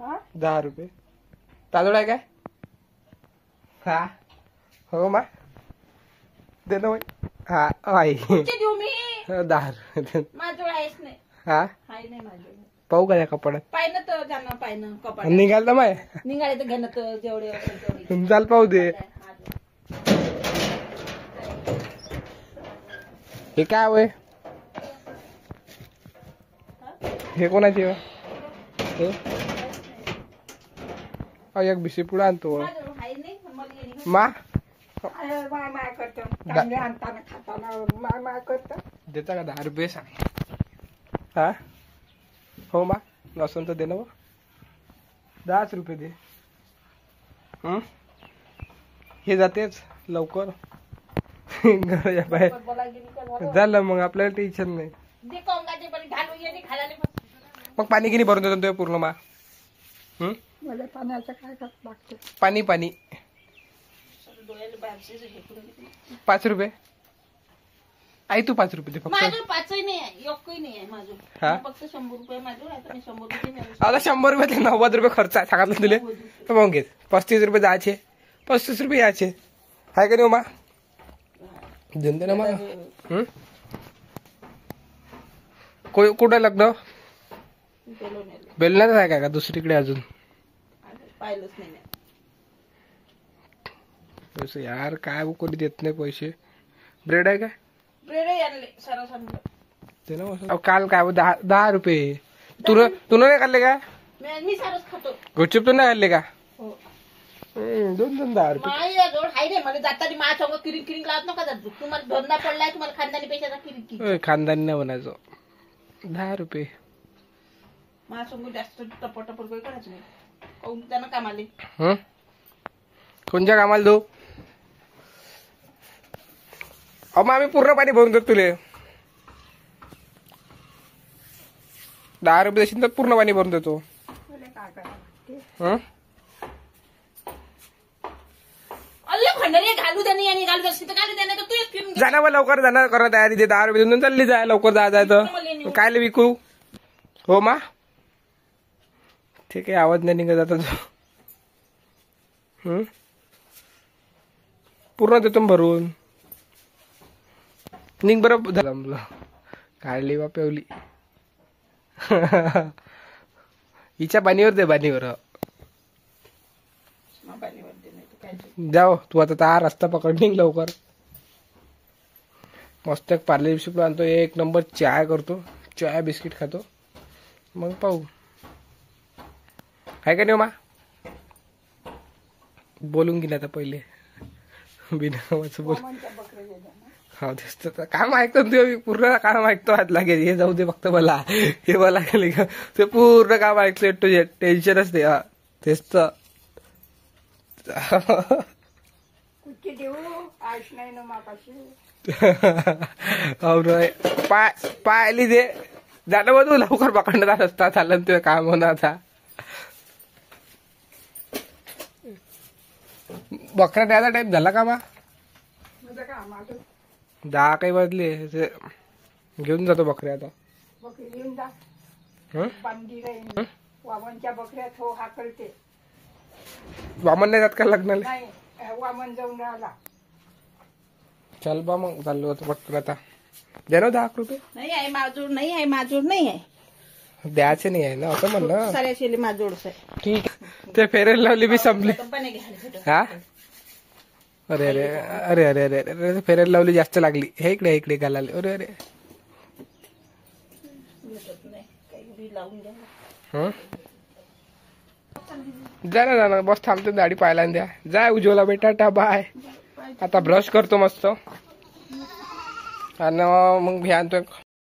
10 रुपये तांदूळ आहे काय? हा हो मा दे ना बाई. हा आई 10 रुपये. हा पाहू का या कपड्यात निघाल तर माय चाल पाहू दे. हे काय होय? हे कोणाचे हे? एक बिशी पुढे आणतो मा देता का 10 रुपये सांग. हा हो मा नसून तर दे ना 10 रुपये दे. हे जातेच लवकर घराच्या बाहेर झालं मग आपल्याला टेन्शन नाही. मग पाणी किती भरून देतो ते पूर्ण मा. पाणी पाणी 5 रुपये आई तू 5 रुपये दे फक्त. फक्त 100 रुपये आता 100 रुपये 90 रुपये खर्च आहे सांगितलं तुले मग घेत. 35 रुपये जायचे 35 रुपये यायचे हाय का नाही मा देऊन दे ना मग. कुठं लग्न बेलण्यात आहे का दुसरीकडे अजून पाहिलंच नाही यार काय कोणी देत नाही पैसे. ब्रेड आहे काय? ब्रेड आणले ते ना काल काय 10 रुपये तू नाही खाल्ले का? मी सारच खातो. गुपचूप तू नाही खाल्ले का? 2 10 रुपये माझ्याजवळ हाय रे. मला जाताना माझ्या संग किरिंग किरिंग लावत नका जात. तुम्हाला धंदा पडलाय तुम्हाला खानदानी पैशाचा किरिंग खानदानी नाही म्हणायचो. 10 रुपये माझ्या संग जास्त टपटप रुपये करायचं नाही. काऊन त्यांना कामाले कोणत्या कामाला देऊ? अहो मग आम्ही पूर्ण पाणी भरून देतो तुले. 10 रुपये देशील तर पूर्ण पाणी भरून देतो. जाणार लवकर जाणार करा तयारी दे. 10 रुपये देऊन चालली जाय लवकर जाय तर काय विकू हो मा. ठीक आहे आवाज नाही निघत आता. पूर्ण देतो भरून निघ बरं झालं. काढली बा पेवली हिच्या पाणीवर दे पाणीवर. जाओ तू आता रस्ता पकड निघ लवकर. मस्त एक पार्ले बिस्किट आणतो. 1 नंबर चाय करतो. चाय बिस्किट खातो मग पाहू आहे का नाही मा. बोलून गेला आता पहिले बिनावाचं बोल. हा तेच तर काम ऐकतो तू पूर्ण काम ऐकतो. हात लागेल हे जाऊ दे फक्त मला हे मला ते पूर्ण काम ऐकतो. तुझे टेन्शनच ते तेच तर पायली दे जाणं बघ तू लवकर पकडण्यात रस्ता चाललं तुझं काम होणार. आता बकऱ्या द्यायचा टाइम झाला का मा. 10 काही वाजले घेऊन जातो बकऱ्या आता. वामन नाही जात का लग्नाला? वामन जाऊन राहिला. चल बा मग चाललो होतो पटकन आता. दे ना 10 रुपये. नाही आहे माजूर नाही आहे माजूर नाही आहे. द्यायचे नाही आहे ना असं म्हणलं. साऱ्याशे माजूर ठीक ते फेरेल लावली बी संपली. हा अरे अरे अरे अरे अरे अरे फेरेल लावली जास्त लागली. हे इकडे इकडे घालाले. अरे अरे जा ना ना बस थांबतो. दाढी पाहायला द्या. जाय उज्ज्वला बेटा बाय. आता ब्रश करतो मस्त आणि मग मी आणतो